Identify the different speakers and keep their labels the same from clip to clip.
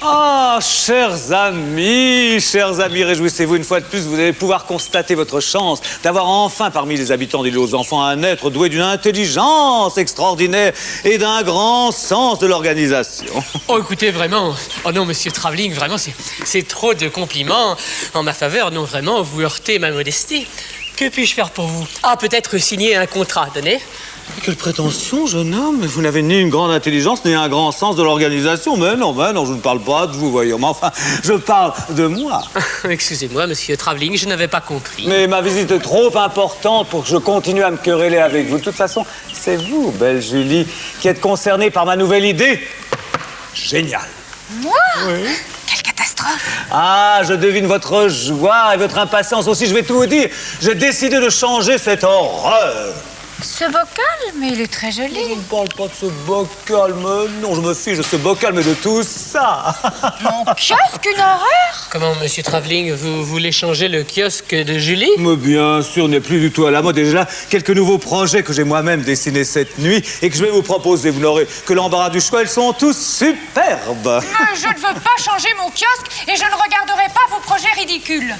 Speaker 1: Ah, chers amis, réjouissez-vous une fois de plus, vous allez pouvoir constater votre chance d'avoir enfin parmi les habitants d'Île aux Enfants un être doué d'une intelligence extraordinaire et d'un grand sens de l'organisation.
Speaker 2: Oh, écoutez, vraiment, oh non, monsieur Travelling, vraiment, c'est trop de compliments en ma faveur. Non, vraiment, vous heurtez ma modestie. Que puis-je faire pour vous? Ah, peut-être signer un contrat, donnez.
Speaker 1: Quelle prétention, jeune homme! Vous n'avez ni une grande intelligence, ni un grand sens de l'organisation. Mais non, je ne parle pas de vous, voyons. Mais enfin, je parle de moi.
Speaker 2: Excusez-moi, monsieur Travelling, je n'avais pas compris.
Speaker 1: Mais ma visite est trop importante pour que je continue à me quereller avec vous. De toute façon, c'est vous, belle Julie, qui êtes concernée par ma nouvelle idée. Génial.
Speaker 3: Moi?
Speaker 1: Oui.
Speaker 3: Quelle catastrophe!
Speaker 1: Ah, je devine votre joie et votre impatience aussi. Je vais tout vous dire. J'ai décidé de changer cette horreur.
Speaker 3: Ce bocal, mais il est très joli.
Speaker 1: Je ne parle pas de ce bocal, mais non, je me fiche de ce bocal, mais de tout ça.
Speaker 3: Mon kiosque, une horreur!
Speaker 2: Comment, monsieur Travelling, vous voulez changer le kiosque de Julie?
Speaker 1: Mais bien sûr, n'est plus du tout à la mode. Et déjà, quelques nouveaux projets que j'ai moi-même dessinés cette nuit et que je vais vous proposer. Vous n'aurez que l'embarras du choix, ils sont tous superbes.
Speaker 3: Mais je ne veux pas changer mon kiosque et je ne regarderai pas vos projets ridicules.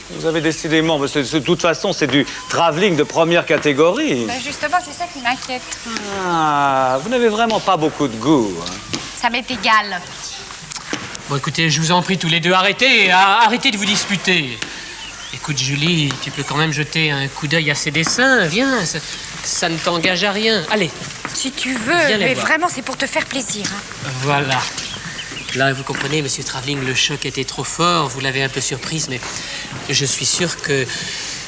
Speaker 1: Vous avez décidément, mais de toute façon, c'est du travelling de première catégorie.
Speaker 3: Ben justement, c'est ça qui m'inquiète.
Speaker 1: Ah, vous n'avez vraiment pas beaucoup de goût. Hein.
Speaker 3: Ça m'est égal.
Speaker 2: Bon, écoutez, je vous en prie tous les deux, arrêtez de vous disputer. Écoute, Julie, tu peux quand même jeter un coup d'œil à ces dessins. Viens, ça ne t'engage à rien. Allez.
Speaker 3: Si tu veux, mais vraiment, c'est pour te faire plaisir. Hein.
Speaker 2: Voilà. Là, vous comprenez, monsieur Travelling, le choc était trop fort. Vous l'avez un peu surprise, mais je suis sûr que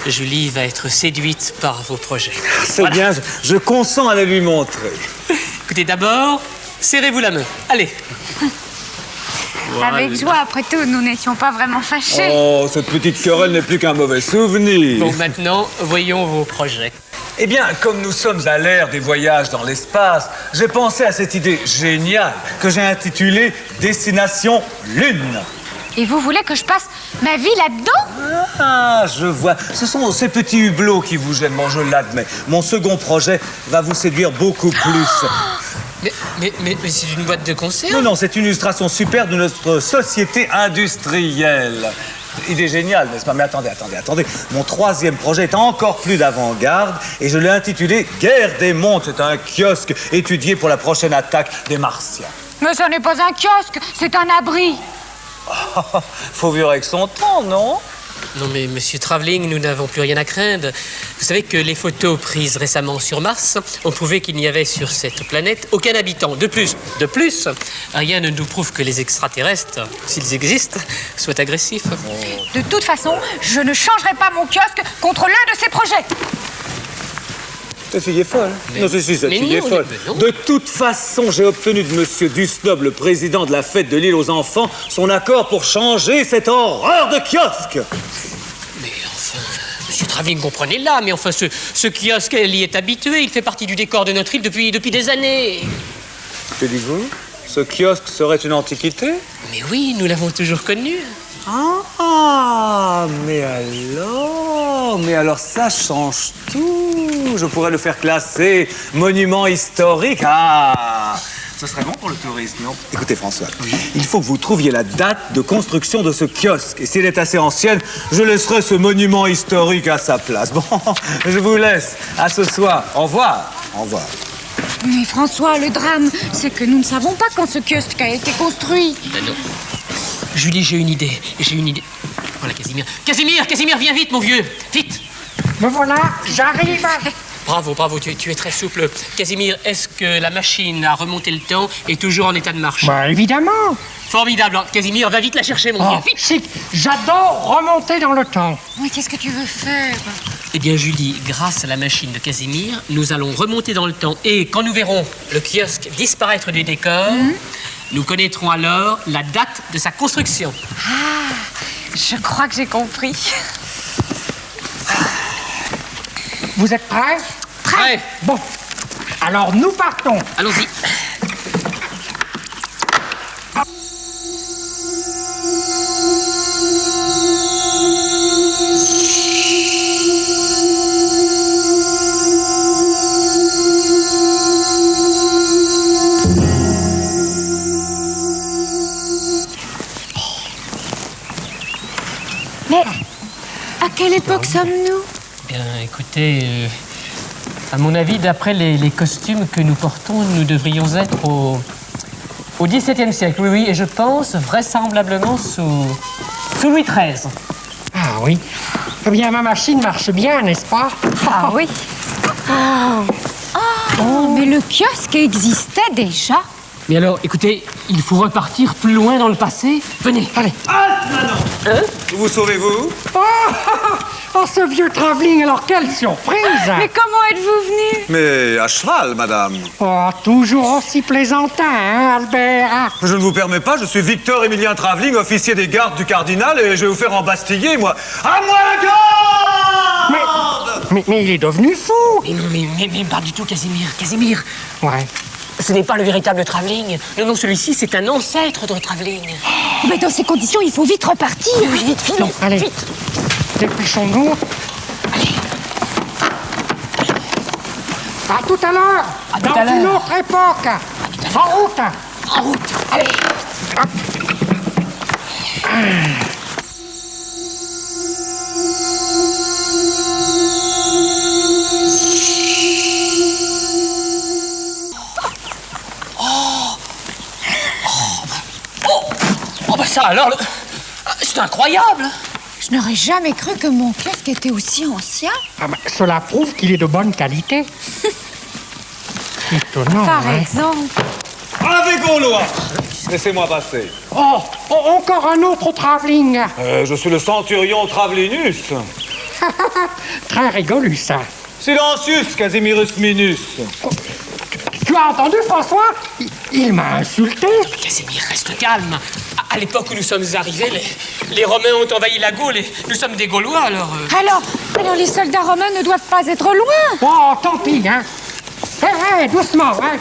Speaker 2: Julie va être séduite par vos projets.
Speaker 1: C'est voilà. Bien, je consens à le lui montrer.
Speaker 2: Écoutez, d'abord, serrez-vous la main. Allez.
Speaker 3: Voilà. Avec joie, après tout, nous n'étions pas vraiment fâchés.
Speaker 1: Oh, cette petite querelle n'est plus qu'un mauvais souvenir.
Speaker 2: Bon, maintenant, voyons vos projets.
Speaker 1: Eh bien, comme nous sommes à l'ère des voyages dans l'espace, j'ai pensé à cette idée géniale que j'ai intitulée Destination Lune.
Speaker 3: Et vous voulez que je passe ma vie là-dedans?
Speaker 1: Ah, je vois. Ce sont ces petits hublots qui vous gênent, bon, je l'admets. Mon second projet va vous séduire beaucoup plus.
Speaker 2: Mais c'est une boîte de conserve?
Speaker 1: Non, c'est une illustration superbe de notre société industrielle. Idée géniale, n'est-ce pas? Mais attendez. Mon troisième projet est encore plus d'avant-garde et je l'ai intitulé Guerre des mondes. C'est un kiosque étudié pour la prochaine attaque des Martiens.
Speaker 3: Mais ce n'est pas un kiosque, c'est un abri.
Speaker 1: Oh, faut vivre avec son temps, non?
Speaker 2: Non, mais monsieur Travelling, nous n'avons plus rien à craindre. Vous savez que les photos prises récemment sur Mars ont prouvé qu'il n'y avait sur cette planète aucun habitant. De plus, rien ne nous prouve que les extraterrestres, s'ils existent, soient agressifs.
Speaker 3: De toute façon, je ne changerai pas mon kiosque contre l'un de ces projets.
Speaker 1: Cette fille est folle. Non, cette fille est folle. De toute façon, j'ai obtenu de monsieur Dusnob, le président de la fête de l'Île aux Enfants, son accord pour changer cette horreur de kiosque.
Speaker 2: Mais enfin, monsieur Travelling, comprenez-la, mais enfin, ce kiosque, elle y est habitué. Il fait partie du décor de notre île depuis des années.
Speaker 1: Que dites-vous? Ce kiosque serait une antiquité?
Speaker 2: Mais oui, nous l'avons toujours connu.
Speaker 1: Ah, mais alors ça change tout. Je pourrais le faire classer monument historique. Ah, ce serait bon pour le tourisme, non? Écoutez, François, il faut que vous trouviez la date de construction de ce kiosque. Et si elle est assez ancienne, je laisserai ce monument historique à sa place. Bon, je vous laisse. À ce soir. Au revoir. Au revoir.
Speaker 3: Mais François, le drame, c'est que nous ne savons pas quand ce kiosque a été construit.
Speaker 2: Ben non. Julie, j'ai une idée. Voilà, Casimir, viens vite, mon vieux. Vite.
Speaker 4: Me voilà, j'arrive.
Speaker 2: Bravo, tu es très souple. Casimir, est-ce que la machine à remonter le temps est toujours en état de marche?
Speaker 4: Bah, évidemment.
Speaker 2: Formidable. Casimir, va vite la chercher, mon vieux. Vite.
Speaker 4: Chic, j'adore remonter dans le temps.
Speaker 3: Mais qu'est-ce que tu veux faire?
Speaker 2: Eh bien, Julie, grâce à la machine de Casimir, nous allons remonter dans le temps. Et quand nous verrons le kiosque disparaître du décor, nous connaîtrons alors la date de sa construction.
Speaker 3: Ah, je crois que j'ai compris.
Speaker 4: Vous êtes prêts?
Speaker 2: Prêt.
Speaker 4: Bon, alors nous partons.
Speaker 2: Allons-y.
Speaker 3: Mais à quelle époque sommes-nous?
Speaker 2: Bien, écoutez, à mon avis, d'après les costumes que nous portons, nous devrions être au XVIIe siècle. Oui, oui, et je pense vraisemblablement sous Louis XIII.
Speaker 4: Ah oui. Eh bien, ma machine marche bien, n'est-ce pas?
Speaker 3: Ah oui. Oh, mais le kiosque existait déjà.
Speaker 2: Mais alors, écoutez, il faut repartir plus loin dans le passé. Venez, allez.
Speaker 1: Halte maintenant.
Speaker 2: Hein?
Speaker 1: Vous sauvez-vous?
Speaker 4: Oh, ce vieux travelling, alors quelle surprise!
Speaker 3: Mais comment êtes-vous venu?
Speaker 1: Mais à cheval, madame.
Speaker 4: Oh, toujours aussi plaisantin, hein, Albert?
Speaker 1: Je ne vous permets pas, je suis Victor Émilien Travelling, officier des gardes du cardinal, et je vais vous faire embastiller, moi. À moi la garde!
Speaker 4: Mais il est devenu fou!
Speaker 2: Mais non, mais pas du tout, Casimir. Casimir,
Speaker 4: Ouais.
Speaker 2: ce n'est pas le véritable Travelling. Non, celui-ci, c'est un ancêtre de Travelling.
Speaker 3: Oh, mais dans ces conditions, il faut vite repartir.
Speaker 2: Oui, vite, filez,
Speaker 4: Bon, allez.
Speaker 2: vite.
Speaker 4: Dépêchons-nous. À tout à l'heure!
Speaker 2: À tout
Speaker 4: Dans
Speaker 2: à l'heure.
Speaker 4: une autre époque! En route!
Speaker 2: En route, allez. Oh, bah ça alors, c'est incroyable.
Speaker 3: Je n'aurais jamais cru que mon kiosque était aussi ancien.
Speaker 4: Ah ben, cela prouve qu'il est de bonne qualité. Étonnant,
Speaker 3: Par
Speaker 4: hein?
Speaker 3: exemple.
Speaker 1: Avec Gaulois. Laissez-moi passer.
Speaker 4: Oh, encore un autre travelling.
Speaker 1: Je suis le centurion Travelinus.
Speaker 4: Très rigolo, ça.
Speaker 1: Silencius, Casimirus Minus.
Speaker 4: Tu as entendu, François? Il m'a insulté.
Speaker 2: Casimir, reste calme. À l'époque où nous sommes arrivés, les Romains ont envahi la Gaule et nous sommes des Gaulois, alors...
Speaker 3: Alors les soldats romains ne doivent pas être loin.
Speaker 4: Oh, tant pis, hein. Hé, doucement, hein.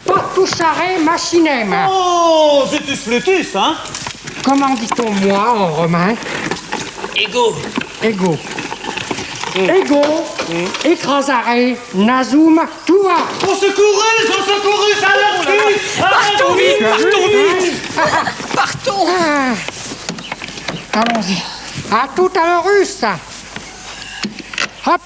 Speaker 4: Partuchare machinem.
Speaker 1: Oh, Zutus Flutus, hein?
Speaker 4: Comment dit-on moi en romain?
Speaker 2: Ego.
Speaker 4: Ego. Ego, écrasare, nasum, tua.
Speaker 1: Au secourus, à leur fuite!
Speaker 2: Partons vite. Partons.
Speaker 4: Ah. Allons-y. À tout à l'heure, russe. Hop.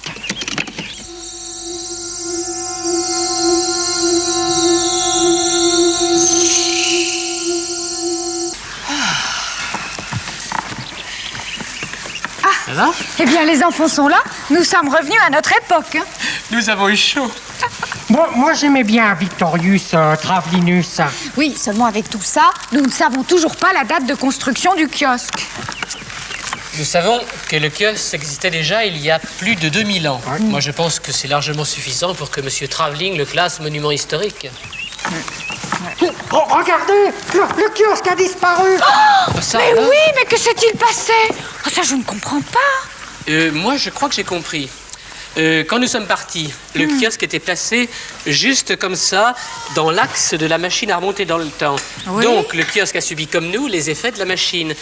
Speaker 2: Ça va?
Speaker 3: Eh bien, les enfants sont là. Nous sommes revenus à notre époque. Hein.
Speaker 2: Nous avons eu chaud.
Speaker 4: Moi j'aimais bien Victorius Travelinus.
Speaker 3: Oui, seulement avec tout ça, nous ne savons toujours pas la date de construction du kiosque.
Speaker 2: Nous savons que le kiosque existait déjà il y a plus de 2000 ans. Moi, je pense que c'est largement suffisant pour que M. Travelling le classe monument historique.
Speaker 4: Oh, regardez, le kiosque a disparu.
Speaker 2: Ça,
Speaker 3: Mais
Speaker 2: alors?
Speaker 3: oui, mais que s'est-il passé? Oh, ça, je ne comprends pas.
Speaker 2: Moi, je crois que j'ai compris. Quand nous sommes partis, le kiosque était placé juste comme ça, dans l'axe de la machine à remonter dans le temps.
Speaker 3: Oui.
Speaker 2: Donc, le kiosque a subi comme nous les effets de la machine.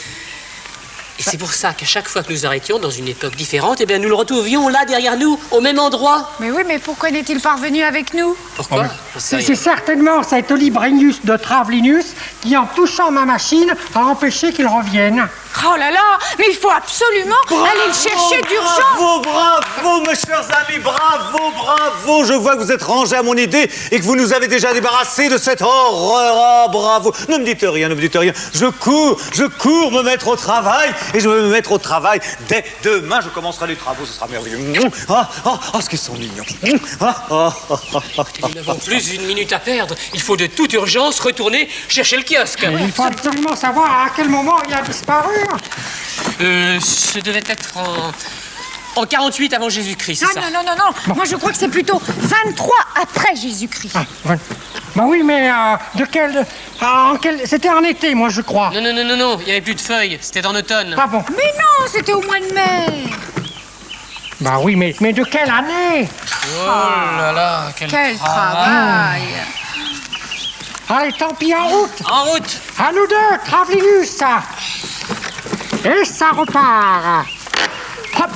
Speaker 2: Et c'est pour ça qu'à chaque fois que nous arrêtions dans une époque différente, eh bien, nous le retrouvions là, derrière nous, au même endroit.
Speaker 3: Mais oui, mais pourquoi n'est-il pas revenu avec nous?
Speaker 2: Pourquoi?
Speaker 4: C'est certainement cet Olibrenius de Travelinus qui, en touchant ma machine, a empêché qu'il revienne.
Speaker 3: Oh là là, mais il faut absolument aller le chercher d'urgence.
Speaker 1: Bravo, mes chers amis, bravo. Je vois que vous êtes rangés à mon idée et que vous nous avez déjà débarrassés de cette horreur. Ah, bravo. Ne me dites rien. Je cours me mettre au travail et je vais me mettre au travail dès demain. Je commencerai les travaux, ce sera merveilleux. Ce qu'ils sont mignons.
Speaker 2: Nous n'avons plus une minute à perdre. Il faut de toute urgence retourner chercher le kiosque.
Speaker 4: Il faut absolument savoir à quel moment il a disparu.
Speaker 2: Ce devait être en 48 avant Jésus-Christ, c'est ça?
Speaker 3: Non. Moi, je crois que c'est plutôt 23 après Jésus-Christ.
Speaker 4: Bah oui, mais c'était en été, moi, je crois.
Speaker 2: Non, il n'y avait plus de feuilles, c'était en automne.
Speaker 4: Ah bon?
Speaker 3: Mais non, c'était au mois de mai.
Speaker 4: Bah oui, mais de quelle année?
Speaker 2: Oh là là,
Speaker 3: Quel travail.
Speaker 4: Allez, tant pis, en route.
Speaker 2: En route.
Speaker 4: À nous deux, Travelinus. Et ça repart. Hop.